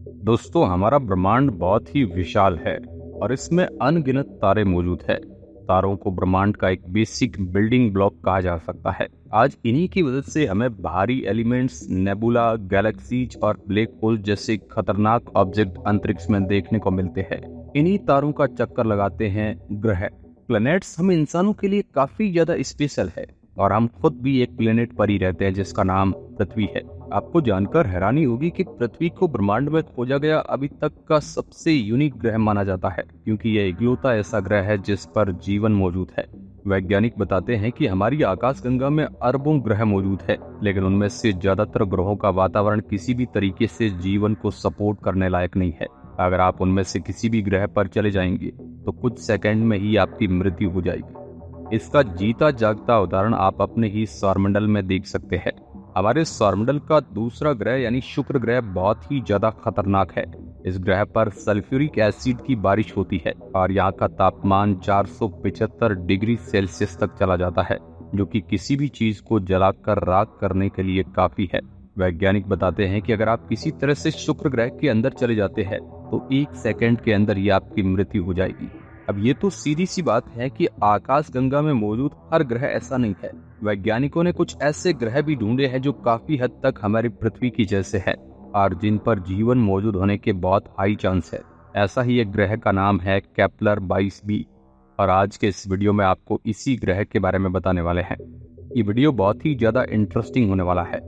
दोस्तों, हमारा ब्रह्मांड बहुत ही विशाल है और इसमें अनगिनत तारे मौजूद है। तारों को ब्रह्मांड का एक बेसिक बिल्डिंग ब्लॉक कहा जा सकता है। आज इन्हीं की वजह से हमें भारी एलिमेंट्स, नेबुला, गैलेक्सीज और ब्लैक होल जैसे खतरनाक ऑब्जेक्ट अंतरिक्ष में देखने को मिलते हैं। इन्हीं तारों का चक्कर लगाते हैं ग्रह। प्लैनेट्स हम इंसानों के लिए काफी ज्यादा स्पेशल है और हम खुद भी एक प्लेनेट पर ही रहते हैं जिसका नाम पृथ्वी है। आपको जानकर हैरानी होगी कि पृथ्वी को ब्रह्मांड में खोजा गया अभी तक का सबसे यूनिक ग्रह माना जाता है, क्योंकि यह इकलौता ऐसा ग्रह है जिस पर जीवन मौजूद है। वैज्ञानिक बताते हैं कि हमारी आकाशगंगा में अरबों ग्रह मौजूद है, लेकिन उनमें से ज्यादातर ग्रहों का वातावरण किसी भी तरीके से जीवन को सपोर्ट करने लायक नहीं है। अगर आप उनमें से किसी भी ग्रह पर चले जाएंगे तो कुछ सेकंड में ही आपकी मृत्यु हो जाएगी। इसका जीता जागता उदाहरण आप अपने ही सौरमंडल में देख सकते हैं। हमारे सौरमंडल का दूसरा ग्रह यानी शुक्र ग्रह बहुत ही ज्यादा खतरनाक है। इस ग्रह पर सल्फ्यूरिक एसिड की बारिश होती है और यहाँ का तापमान 475 डिग्री सेल्सियस तक चला जाता है, जो कि किसी भी चीज को जलाकर राख करने के लिए काफी है। वैज्ञानिक बताते हैं कि अगर आप किसी तरह से शुक्र ग्रह के अंदर चले जाते हैं तो 1 सेकंड के अंदर ही आपकी मृत्यु हो जाएगी। अब ये तो सीधी सी बात है कि आकाशगंगा में मौजूद हर ग्रह ऐसा नहीं है। वैज्ञानिकों ने कुछ ऐसे ग्रह भी ढूंढे हैं जो काफी हद तक हमारी पृथ्वी की जैसे हैं और जिन पर जीवन मौजूद होने के बहुत हाई चांस है। ऐसा ही एक ग्रह का नाम है केपलर 22b और आज के इस वीडियो में आपको इसी ग्रह के बारे में बताने वाले हैं। ये वीडियो बहुत ही ज्यादा इंटरेस्टिंग होने वाला है,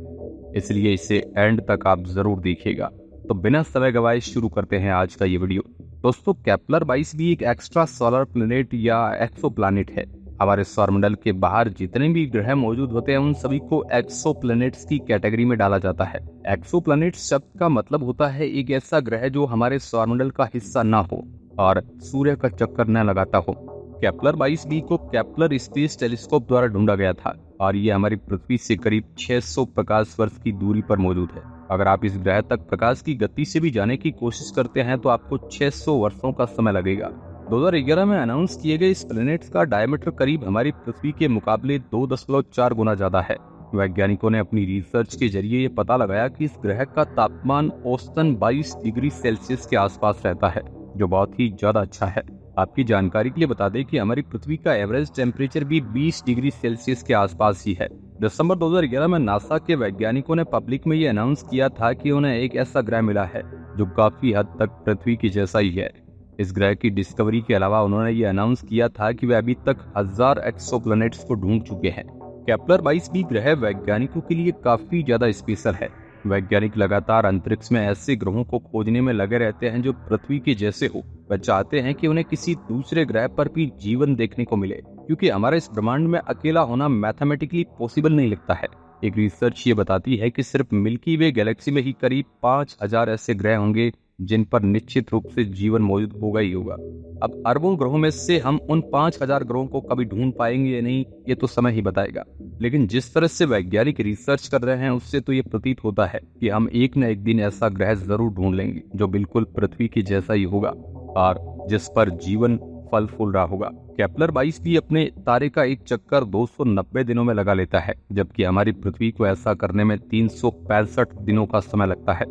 इसलिए इसे एंड तक आप जरूर देखिएगा। तो बिना समय गवाए शुरू करते हैं आज का ये वीडियो। दोस्तों, केपलर 22b एक एक्स्ट्रा सोलर प्लेनेट या एक्सोप्लैनेट है। हमारे सौरमंडल के बाहर जितने भी ग्रह मौजूद होते हैं उन सभी को एक्सोप्लैनेट्स की कैटेगरी में डाला जाता है। एक्सोप्लैनेट्स शब्द का मतलब होता है एक ऐसा ग्रह जो हमारे सौरमंडल का हिस्सा ना हो और सूर्य का चक्कर न लगाता हो। केपलर 22b को केपलर स्पेस टेलीस्कोप द्वारा ढूंढा गया था और ये हमारी पृथ्वी से करीब 600 प्रकाश वर्ष की दूरी पर मौजूद है। अगर आप इस ग्रह तक प्रकाश की गति से भी जाने की कोशिश करते हैं तो आपको 600 वर्षों का समय लगेगा। 2011 में अनाउंस किए गए इस प्लेनेट का डायमीटर करीब हमारी पृथ्वी के मुकाबले 2.4 गुना ज्यादा है। वैज्ञानिकों ने अपनी रिसर्च के जरिए ये पता लगाया कि इस ग्रह का तापमान औसतन 22 डिग्री सेल्सियस के आसपास रहता है, जो बहुत ही ज्यादा अच्छा है। आपकी जानकारी के लिए बता दें कि हमारी पृथ्वी का एवरेज टेम्परेचर भी 20 डिग्री सेल्सियस के आसपास ही है। दिसंबर 2011 में नासा के वैज्ञानिकों ने पब्लिक में ये अनाउंस किया था कि उन्हें एक ऐसा ग्रह मिला है जो काफी हद तक पृथ्वी की जैसा ही है। इस ग्रह की डिस्कवरी के अलावा उन्होंने ये अनाउंस किया था कि वे अभी तक 1000 एक्सोप्लैनेट्स को ढूंढ चुके हैं। केपलर 22b ग्रह वैज्ञानिकों के लिए काफी ज्यादा स्पेशल है। वैज्ञानिक लगातार अंतरिक्ष में ऐसे ग्रहों को खोजने में लगे रहते हैं जो पृथ्वी के जैसे हो। वे चाहते हैं कि उन्हें किसी दूसरे ग्रह पर भी जीवन देखने को मिले, क्योंकि हमारे इस ब्रह्मांड में अकेला होना मैथमेटिकली पॉसिबल नहीं लगता है। एक रिसर्च ये बताती है कि सिर्फ मिल्की वे गैलेक्सी में ही करीब 5000 ऐसे ग्रह होंगे जिन पर निश्चित रूप से जीवन मौजूद होगा ही होगा। अब अरबों ग्रहों में से हम उन 5000 ग्रहों को कभी ढूंढ पाएंगे या नहीं, ये तो समय ही बताएगा। लेकिन जिस तरह से वैज्ञानिक रिसर्च कर रहे हैं उससे तो ये प्रतीत होता है कि हम एक न एक दिन ऐसा ग्रह जरूर ढूंढ लेंगे जो बिल्कुल पृथ्वी की जैसा ही होगा और जिस पर जीवन फल फूल रहा होगा। केपलर 22b अपने तारे का एक चक्कर 290 दिनों में लगा लेता है, जबकि हमारी पृथ्वी को ऐसा करने में 365 दिनों का समय लगता है।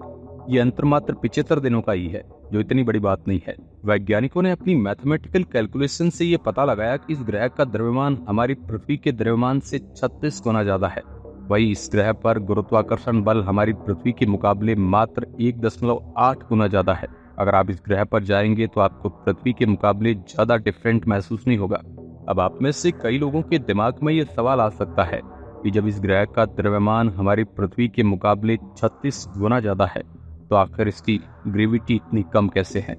ये अंतर मात्र 75 दिनों का ही है, जो इतनी बड़ी बात नहीं है। वैज्ञानिकों ने अपनी मैथमेटिकल कैलकुलेशन से ये पता लगाया कि इस ग्रह का द्रव्यमान हमारी पृथ्वी के द्रव्यमान से 36 गुना ज्यादा है। वही इस ग्रह पर गुरुत्वाकर्षण बल हमारी पृथ्वी के मुकाबले मात्र 1.8 गुना ज्यादा है। अगर आप इस ग्रह पर जाएंगे तो आपको पृथ्वी के मुकाबले ज्यादा डिफरेंट महसूस नहीं होगा। अब आप में से कई लोगों के दिमाग में ये सवाल आ सकता है कि जब इस ग्रह का द्रव्यमान हमारी पृथ्वी के मुकाबले 36 गुना ज्यादा है तो आखिर इसकी ग्रेविटी इतनी कम कैसे है?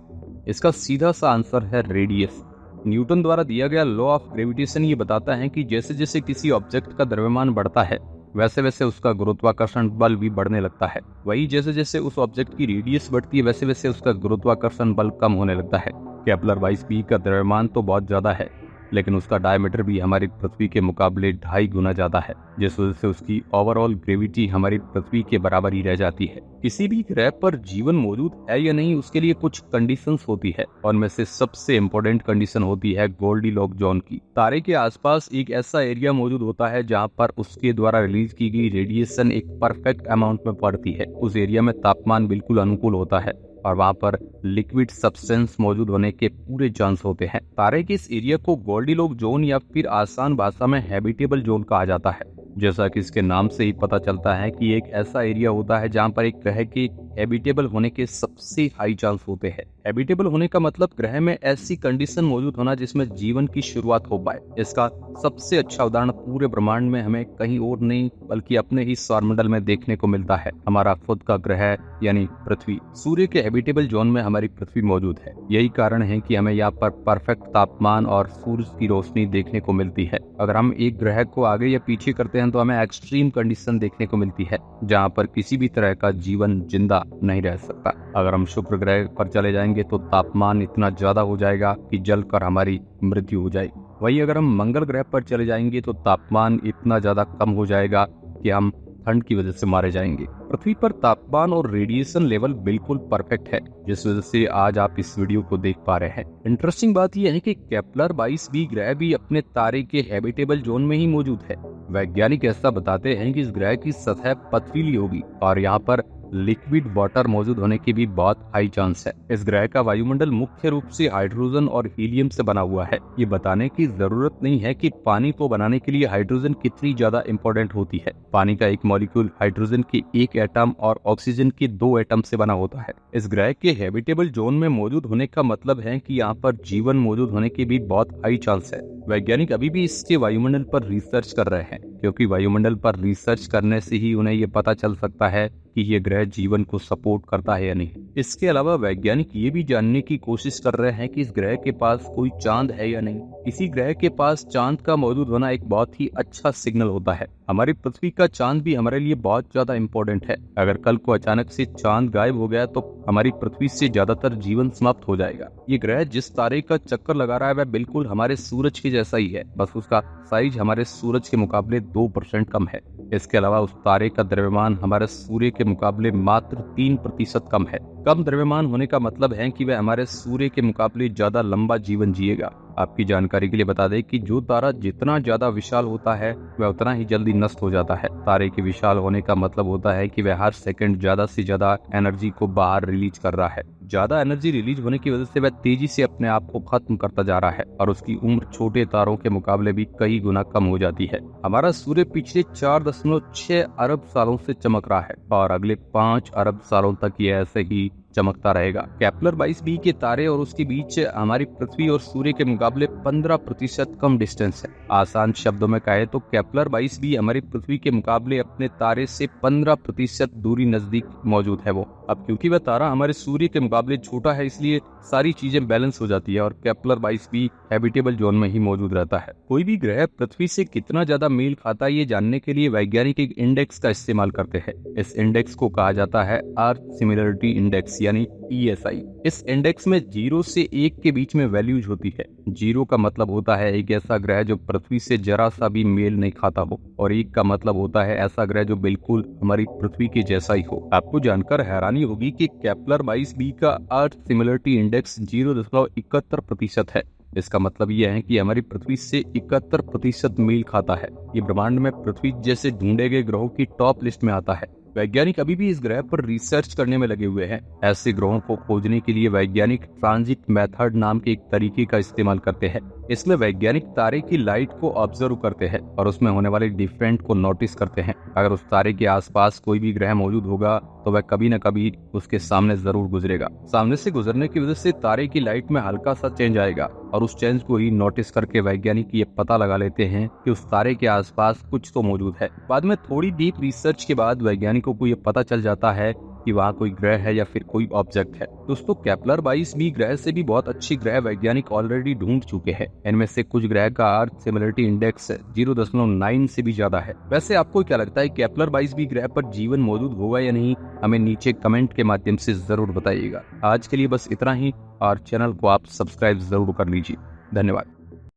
इसका सीधा सा आंसर है रेडियस। न्यूटन द्वारा दिया गया लॉ ऑफ ग्रेविटेशन ये बताता है कि जैसे जैसे किसी ऑब्जेक्ट का द्रव्यमान बढ़ता है वैसे वैसे उसका गुरुत्वाकर्षण बल भी बढ़ने लगता है। वही जैसे जैसे उस ऑब्जेक्ट की रेडियस बढ़ती है वैसे वैसे उसका गुरुत्वाकर्षण बल कम होने लगता है। केपलर 22b का द्रव्यमान तो बहुत ज्यादा है, लेकिन उसका डायमीटर भी हमारी पृथ्वी के मुकाबले 2.5 गुना ज्यादा है, जिस वजह से उसकी ओवरऑल ग्रेविटी हमारी पृथ्वी के बराबर ही रह जाती है। किसी भी ग्रह पर जीवन मौजूद है या नहीं उसके लिए कुछ कंडीशंस होती है और में से सबसे इम्पोर्टेंट कंडीशन होती है गोल्डीलॉक जोन की। तारे के आसपास एक ऐसा एरिया मौजूद होता है जहाँ पर उसके द्वारा रिलीज की गई रेडिएशन एक परफेक्ट अमाउंट में पड़ती है। उस एरिया में तापमान बिल्कुल अनुकूल होता है और वहाँ पर लिक्विड सब्सटेंस मौजूद होने के पूरे चांस होते हैं। तारे के इस एरिया को गोल्डीलॉक जोन या फिर आसान भाषा में हैबिटेबल जोन कहा जाता है। जैसा कि इसके नाम से ही पता चलता है कि एक ऐसा एरिया होता है जहाँ पर एक ग्रह के हैबिटेबल होने के सबसे हाई चांस होते हैं। हैबिटेबल होने का मतलब ग्रह में ऐसी कंडीशन मौजूद होना जिसमें जीवन की शुरुआत हो पाए। इसका सबसे अच्छा उदाहरण पूरे ब्रह्मांड में हमें कहीं और नहीं बल्कि अपने ही सौरमंडल में देखने को मिलता है। हमारा खुद का ग्रह यानी पृथ्वी। सूर्य के हैबिटेबल जोन में हमारी पृथ्वी मौजूद है। यही कारण है कि हमें यहाँ पर परफेक्ट तापमान और सूरज की रोशनी देखने को मिलती है। अगर हम एक ग्रह को आगे या पीछे करते हैं तो हमें एक्सट्रीम कंडीशन देखने को मिलती है जहाँ पर किसी भी तरह का जीवन जिंदा नहीं रह सकता। अगर हम शुक्र ग्रह पर चले जाएंगे तो तापमान इतना ज्यादा हो जाएगा कि जलकर हमारी मृत्यु हो जाएगी। वहीं अगर हम मंगल ग्रह पर चले जाएंगे तो तापमान इतना ज्यादा कम हो जाएगा कि हम ठंड की वजह से मारे जाएंगे। पृथ्वी पर तापमान और रेडिएशन लेवल बिल्कुल परफेक्ट है, जिस वजह से आज आप इस वीडियो को देख पा रहे हैं। इंटरेस्टिंग बात यह है कि केपलर 22b ग्रह भी अपने तारे के हैबिटेबल जोन में ही मौजूद है। वैज्ञानिक ऐसा बताते हैं कि इस ग्रह की सतह पथरीली होगी और यहाँ पर लिक्विड वाटर मौजूद होने की भी बहुत हाई चांस है। इस ग्रह का वायुमंडल मुख्य रूप से हाइड्रोजन और हीलियम से बना हुआ है। ये बताने की जरूरत नहीं है कि पानी को बनाने के लिए हाइड्रोजन कितनी ज्यादा इंपॉर्टेंट होती है। पानी का एक मॉलिक्यूल हाइड्रोजन के एक एटम और ऑक्सीजन के 2 एटम से बना होता है। इस ग्रह के हैबिटेबल जोन में मौजूद होने का मतलब है कि यहाँ पर जीवन मौजूद होने की भी बहुत हाई चांस है। वैज्ञानिक अभी भी इसके वायुमंडल पर रिसर्च कर रहे हैं, क्योंकि वायुमंडल पर रिसर्च करने से ही उन्हें ये पता चल सकता है कि ये ग्रह जीवन को सपोर्ट करता है या नहीं। इसके अलावा वैज्ञानिक ये भी जानने की कोशिश कर रहे हैं कि इस ग्रह के पास कोई चांद है या नहीं। किसी ग्रह के पास चांद का मौजूद होना एक बहुत ही अच्छा सिग्नल होता है। हमारी पृथ्वी का चांद भी हमारे लिए बहुत ज्यादा इंपॉर्टेंट है। अगर कल को अचानक से चांद गायब हो गया तो हमारी पृथ्वी से ज्यादातर जीवन समाप्त हो जाएगा। ये ग्रह जिस तारे का चक्कर लगा रहा है वह बिल्कुल हमारे सूरज के जैसा ही है, बस उसका साइज हमारे सूरज के मुकाबले 2% कम है। इसके अलावा उस तारे का द्रव्यमान हमारे सूर्य के मुकाबले मात्र 3% कम है। कम द्रव्यमान होने का मतलब है कि वह हमारे सूर्य के मुकाबले ज्यादा लंबा जीवन जिएगा। आपकी जानकारी के लिए बता दें कि जो तारा जितना ज्यादा विशाल होता है वह उतना ही जल्दी नष्ट हो जाता है। तारे के विशाल होने का मतलब होता है कि वह हर सेकंड ज्यादा से ज्यादा एनर्जी को बाहर रिलीज कर रहा है। ज्यादा एनर्जी रिलीज होने की वजह से वह तेजी से अपने आप को खत्म करता जा रहा है और उसकी उम्र छोटे तारों के मुकाबले भी कई गुना कम हो जाती है। हमारा सूर्य पिछले 4.6 अरब सालों से चमक रहा है और अगले 5 अरब सालों तक ये ऐसे ही चमकता रहेगा। केपलर 22b के तारे और उसके बीच हमारी पृथ्वी और सूर्य के मुकाबले 15% कम डिस्टेंस है। आसान शब्दों में कहे तो केपलर 22b हमारी पृथ्वी के मुकाबले अपने तारे से 15% दूरी नजदीक मौजूद है वो। अब क्योंकि वह तारा हमारे सूर्य के मुकाबले छोटा है इसलिए सारी चीजें बैलेंस हो जाती है और केपलर 22b हैबिटेबल जोन में ही मौजूद रहता है। कोई भी ग्रह पृथ्वी से कितना ज्यादा मेल खाता है ये जानने के लिए वैज्ञानिक एक इंडेक्स का इस्तेमाल करते हैं। इस इंडेक्स को कहा जाता है अर्थ सिमिलरिटी इंडेक्स यानी ESI। इस इंडेक्स में 0 से 1 के बीच में वैल्यूज होती है। 0 का मतलब होता है एक ऐसा ग्रह जो पृथ्वी से जरा सा भी मेल नहीं खाता हो और 1 का मतलब होता है ऐसा ग्रह जो बिल्कुल हमारी पृथ्वी के जैसा ही हो। आपको जानकर हैरानी होगी कि केपलर 22b का अर्थ सिमिलरिटी इंडेक्स 0.71% है। इसका मतलब यह है कि हमारी पृथ्वी से 71% मेल खाता है। ये ब्रह्मांड में पृथ्वी जैसे ढूंढे गए ग्रहों की टॉप लिस्ट में आता है। वैज्ञानिक अभी भी इस ग्रह पर रिसर्च करने में लगे हुए हैं। ऐसे ग्रहों को खोजने के लिए वैज्ञानिक ट्रांजिट मेथड नाम के एक तरीके का इस्तेमाल करते हैं। इसमें वैज्ञानिक तारे की लाइट को ऑब्जर्व करते हैं और उसमें होने वाले डिफरेंट को नोटिस करते हैं। अगर उस तारे के आसपास कोई भी ग्रह मौजूद होगा तो वह कभी न कभी उसके सामने जरूर गुजरेगा। सामने से गुजरने की वजह से तारे की लाइट में हल्का सा चेंज आएगा और उस चेंज को ही नोटिस करके वैज्ञानिक ये पता लगा लेते हैं कि उस तारे के आसपास कुछ तो मौजूद है। बाद में थोड़ी डीप रिसर्च के बाद वैज्ञानिकों को ये पता चल जाता है कि वहाँ कोई ग्रह है या फिर कोई ऑब्जेक्ट है। दोस्तों, केपलर 22b ग्रह से भी बहुत अच्छी ग्रह वैज्ञानिक ऑलरेडी ढूंढ चुके हैं। इनमें से कुछ ग्रह का अर्थ सिमिलरिटी इंडेक्स 0.9 से भी ज्यादा है। वैसे आपको क्या लगता है केपलर 22b ग्रह पर जीवन मौजूद होगा या नहीं? हमें नीचे कमेंट के माध्यम से जरूर बताइएगा। आज के लिए बस इतना ही और चैनल को आप सब्सक्राइब जरूर कर लीजिए। धन्यवाद।